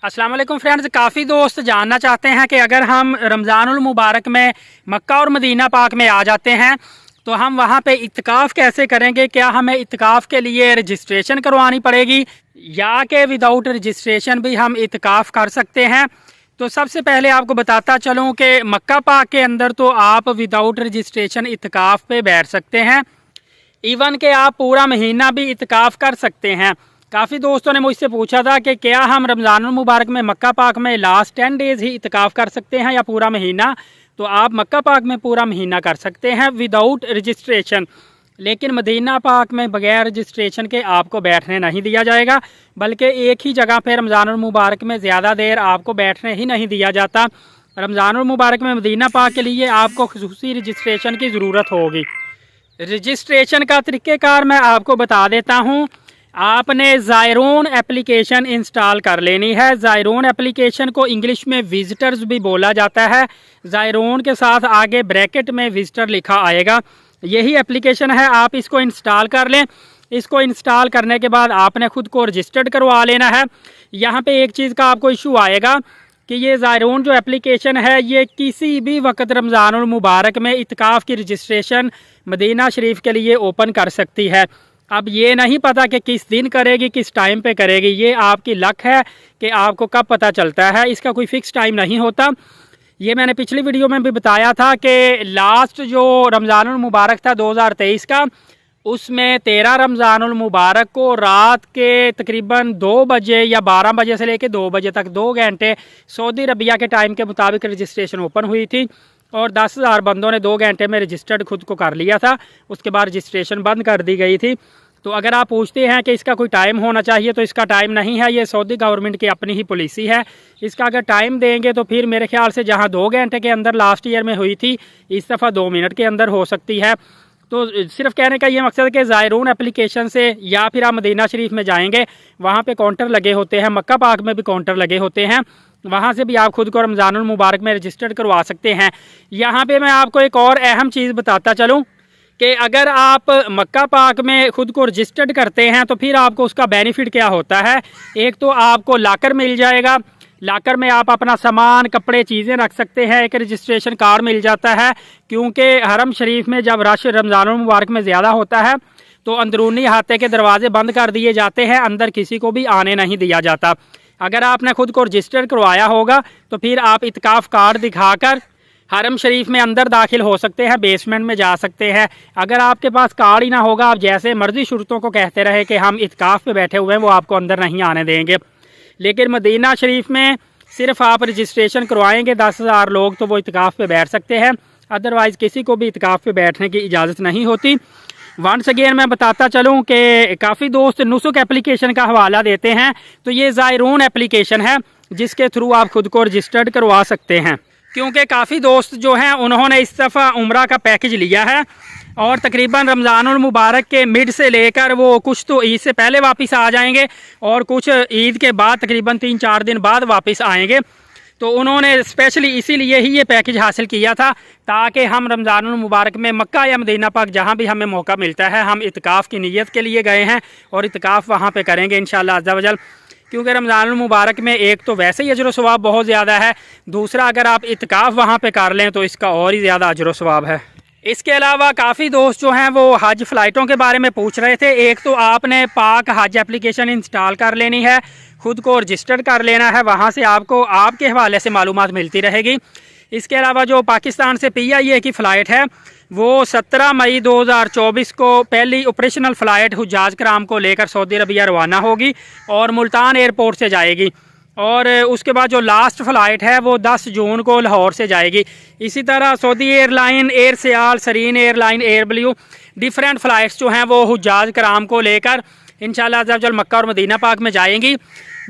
अस्सलाम वालेकुम फ्रेंड्स। काफ़ी दोस्त जानना चाहते हैं कि अगर हम रमज़ानुल मुबारक में मक्का और मदीना पाक में आ जाते हैं तो हम वहाँ पे इत्तिकाफ़ कैसे करेंगे। क्या हमें इत्तिकाफ़ के लिए रजिस्ट्रेशन करवानी पड़ेगी या कि विदाउट रजिस्ट्रेशन भी हम इत्तिकाफ़ कर सकते हैं। तो सबसे पहले आपको बताता चलूँ कि मक्का पाक के अंदर तो आप विदाउट रजिस्ट्रेशन इत्तिकाफ़ पे बैठ सकते हैं। इवन के आप पूरा महीना भी इत्तिकाफ़ कर सकते हैं। काफ़ी दोस्तों ने मुझसे पूछा था कि क्या हम रमज़ानुल मुबारक में मक्का पाक में लास्ट 10 डेज़ ही इत्तिकाफ़ कर सकते हैं या पूरा महीना। तो आप मक्का पाक में पूरा महीना कर सकते हैं विदाउट रजिस्ट्रेशन, लेकिन मदीना पाक में बगैर रजिस्ट्रेशन के आपको बैठने नहीं दिया जाएगा, बल्कि एक ही जगह पर रमज़ानुल मुबारक में ज़्यादा देर आपको बैठने ही नहीं दिया जाता। रमज़ानुल मुबारक में मदीना पाक के लिए आपको खुसूसी रजिस्ट्रेशन की ज़रूरत होगी। रजिस्ट्रेशन का तरीक़ेकार मैं आपको बता देता हूँ। आपने ज़ायरून एप्लीकेशन इंस्टॉल कर लेनी है। ज़ायरून एप्लीकेशन को इंग्लिश में विजिटर्स भी बोला जाता है। ज़ायरून के साथ आगे ब्रैकेट में विजिटर लिखा आएगा, यही एप्लीकेशन है। आप इसको इंस्टॉल कर लें। इसको इंस्टॉल करने के बाद आपने ख़ुद को रजिस्टर्ड करवा लेना है। यहाँ पे एक चीज़ का आपको इशू आएगा कि ये ज़ायरून जो एप्लीकेशन है ये किसी भी वक्त रमज़ानुल मुबारक में इत्तिकाफ़ की रजिस्ट्रेशन मदीना शरीफ के लिए ओपन कर सकती है। अब ये नहीं पता कि किस दिन करेगी, किस टाइम पे करेगी। ये आपकी लक है कि आपको कब पता चलता है, इसका कोई फ़िक्स टाइम नहीं होता। ये मैंने पिछली वीडियो में भी बताया था कि लास्ट जो रमज़ानुल मुबारक था 2023 का, उसमें 13 रमज़ानुल मुबारक को रात के तकरीबन 2 बजे या 12 बजे से लेकर 2 बजे तक 2 घंटे सऊदी अरबिया के टाइम के मुताबिक रजिस्ट्रेशन ओपन हुई थी और 10,000 बंदों ने 2 घंटे में रजिस्टर्ड खुद को कर लिया था। उसके बाद रजिस्ट्रेशन बंद कर दी गई थी। तो अगर आप पूछते हैं कि इसका कोई टाइम होना चाहिए, तो इसका टाइम नहीं है। ये सऊदी गवर्नमेंट की अपनी ही पॉलिसी है। इसका अगर टाइम देंगे तो फिर मेरे ख्याल से जहां 2 घंटे के अंदर लास्ट ईयर में हुई थी, इस दफ़ा 2 मिनट के अंदर हो सकती है। तो सिर्फ कहने का ये मकसद है कि ज़ायरून एप्लीकेशन से या फिर आप मदीना शरीफ में जाएंगे, वहाँ पे काउंटर लगे होते हैं। मक्का पाक में भी काउंटर लगे होते हैं, वहाँ से भी आप खुद को रमज़ानुल मुबारक में रजिस्टर्ड करवा सकते हैं। यहाँ पे मैं आपको एक और अहम चीज़ बताता चलूँ कि अगर आप मक्का पाक में ख़ुद को रजिस्टर्ड करते हैं तो फिर आपको उसका बेनिफिट क्या होता है। एक तो आपको लाकर मिल जाएगा, लाकर में आप अपना सामान, कपड़े, चीज़ें रख सकते हैं। एक रजिस्ट्रेशन कार्ड मिल जाता है, क्योंकि हरम शरीफ में जब रश रमज़ानुल मुबारक में ज़्यादा होता है तो अंदरूनी अहाते के दरवाजे बंद कर दिए जाते हैं, अंदर किसी को भी आने नहीं दिया जाता। अगर आपने खुद को रजिस्टर करवाया होगा तो फिर आप इत्तिकाफ़ कार्ड दिखाकर हरम शरीफ में अंदर दाखिल हो सकते हैं, बेसमेंट में जा सकते हैं। अगर आपके पास कार्ड ही ना होगा, आप जैसे मर्जी शुरतों को कहते रहे कि हम इत्तिकाफ़ पे बैठे हुए हैं, वो आपको अंदर नहीं आने देंगे। लेकिन मदीना शरीफ में सिर्फ आप रजिस्ट्रेशन करवाएंगे 10,000 लोग तो वो इत्तिकाफ़ पे बैठ सकते हैं, अदरवाइज़ किसी को भी इत्तिकाफ़ पे बैठने की इजाज़त नहीं होती। वंस अगेन मैं बताता चलूँ कि काफ़ी दोस्त नुसुक एप्लीकेशन का हवाला देते हैं, तो ये ज़ायरून एप्लीकेशन है जिसके थ्रू आप खुद को रजिस्टर्ड करवा सकते हैं। क्योंकि काफ़ी दोस्त जो हैं उन्होंने इस दफ़ा उम्रा का पैकेज लिया है और तकरीबन रमज़ानुल मुबारक के मिड से लेकर वो कुछ तो ईद से पहले वापस आ जाएंगे और कुछ ईद के बाद तकरीबन 3-4 दिन बाद वापस आएंगे। तो उन्होंने स्पेशली इसीलिए ही ये पैकेज हासिल किया था ताकि हम रमज़ानुल मुबारक में मक्का या मदीना पाक जहाँ भी हमें मौका मिलता है, हम इत्तिकाफ़ की नीयत के लिए गए हैं और इत्तिकाफ़ वहाँ पे करेंगे इंशाअल्लाह अज़्ज़ा वजल। क्योंकि रमज़ानुल मुबारक में एक तो वैसे ही अजर व सवाब बहुत ज़्यादा है, दूसरा अगर आप इत्तिकाफ़ वहाँ पे कर लें तो इसका और ही ज़्यादा अजर व सवाब है। इसके अलावा काफ़ी दोस्त जो हैं वो हज फ़्लाइटों के बारे में पूछ रहे थे। एक तो आपने पाक हज एप्लीकेशन इंस्टॉल कर लेनी है, ख़ुद को रजिस्टर्ड कर लेना है, वहाँ से आपको आपके हवाले से मालूमात मिलती रहेगी। इसके अलावा जो पाकिस्तान से PIA की फ़्लाइट है वो 17 मई 2024 को पहली ऑपरेशनल फ़्लाइट हुज्जाज कराम को लेकर सऊदी अरबिया रवाना होगी और मुल्तान एयरपोर्ट से जाएगी। और उसके बाद जो लास्ट फ़्लाइट है वो 10 जून को लाहौर से जाएगी। इसी तरह Saudi airline, air Sial, Serene airline, air blue different flights जो हैं वो हुज्जाज कराम को लेकर इंशाअल्लाह अज़्ज़ा वजल मक्का और मदीना पाक में जाएंगी।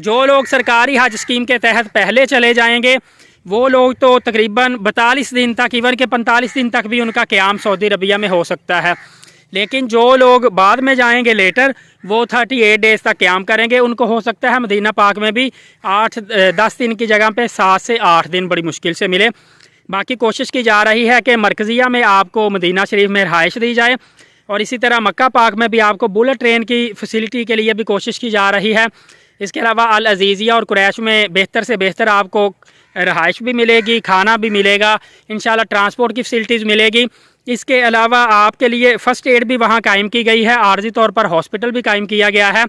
जो लोग सरकारी हज स्कीम के तहत पहले चले जाएंगे वो लोग तो तकरीबन 42 दिन तक, इवन के 45 दिन तक भी उनका क़याम सऊदी अरबिया में हो सकता है। लेकिन जो लोग बाद में जाएंगे लेटर, वो 38 डेज़ तक क़याम करेंगे। उनको हो सकता है मदीना पाक में भी 8-10 दिन की जगह पे 7 से 8 दिन बड़ी मुश्किल से मिले। बाकी कोशिश की जा रही है कि मरकज़िया में आपको मदीना शरीफ में रहाइश दी जाए और इसी तरह मक्का पाक में भी आपको बुलेट ट्रेन की फ़ैसिलिटी के लिए भी कोशिश की जा रही है। इसके अलावा अल अज़ीज़िया और कुरैश में बेहतर से बेहतर आपको रहाइश भी मिलेगी, खाना भी मिलेगा, इंशाल्लाह ट्रांसपोर्ट की फैसिलिटीज़ मिलेगी। इसके अलावा आपके लिए फ़र्स्ट एड भी वहाँ कायम की गई है, आर्जी तौर पर हॉस्पिटल भी कायम किया गया है।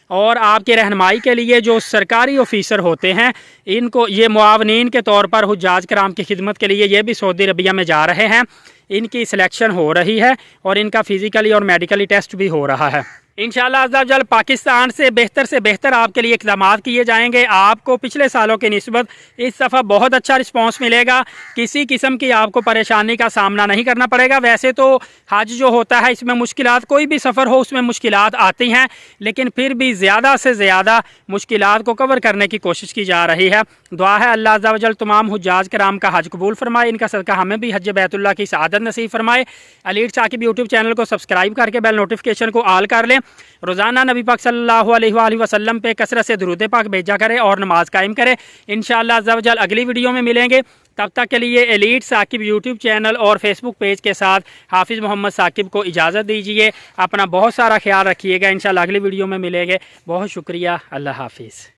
और आपके रहनुमाई के लिए जो सरकारी ऑफिसर होते हैं, इनको ये मुआवनीन के तौर पर हुज्जाज कराम की खिदमत के लिए ये भी सऊदी अरबिया में जा रहे हैं। इनकी सिलेक्शन हो रही है और इनका फ़िज़िकली और मेडिकली टेस्ट भी हो रहा है। इंशाअल्लाह अज़्ज़ा वजल पाकिस्तान से बेहतर आपके लिए इक़दाम किए जाएंगे। आपको पिछले सालों की निस्बत इस दफ़ा बहुत अच्छा रिस्पांस मिलेगा, किसी किस्म की आपको परेशानी का सामना नहीं करना पड़ेगा। वैसे तो हज जो होता है इसमें मुश्किलात, कोई भी सफ़र हो उसमें मुश्किलात आती हैं, लेकिन फिर भी ज़्यादा से ज़्यादा मुश्किलात को कवर करने की कोशिश की जा रही है। दुआ है अल्लाह अज़्ज़ा वजल तमाम हुज्जाज कराम का हज कबूल फरमाए, इनका सदका हमें भी हज बैतुल्लाह की सआदत नसीब फरमाए। एलीट साकिब यूट्यूब चैनल को सब्सक्राइब करके बेल नोटिफिकेशन को ऑल कर लें। रोज़ाना नबी पाक सल्लल्लाहु अलैहि वसल्लम पे कसरत से दुरूद पाक भेजा करें और नमाज कायम करें। इंशाअल्लाह अज़्ज़ा वजल अगली वीडियो में मिलेंगे। तब तक के लिए एलीट साकिब यूट्यूब चैनल और फेसबुक पेज के साथ हाफिज़ मोहम्मद साकिब को इजाज़त दीजिए। अपना बहुत सारा ख्याल रखिएगा। इंशाअल्लाह अगली वीडियो में मिलेंगे। बहुत शुक्रिया। अल्लाह हाफिज़।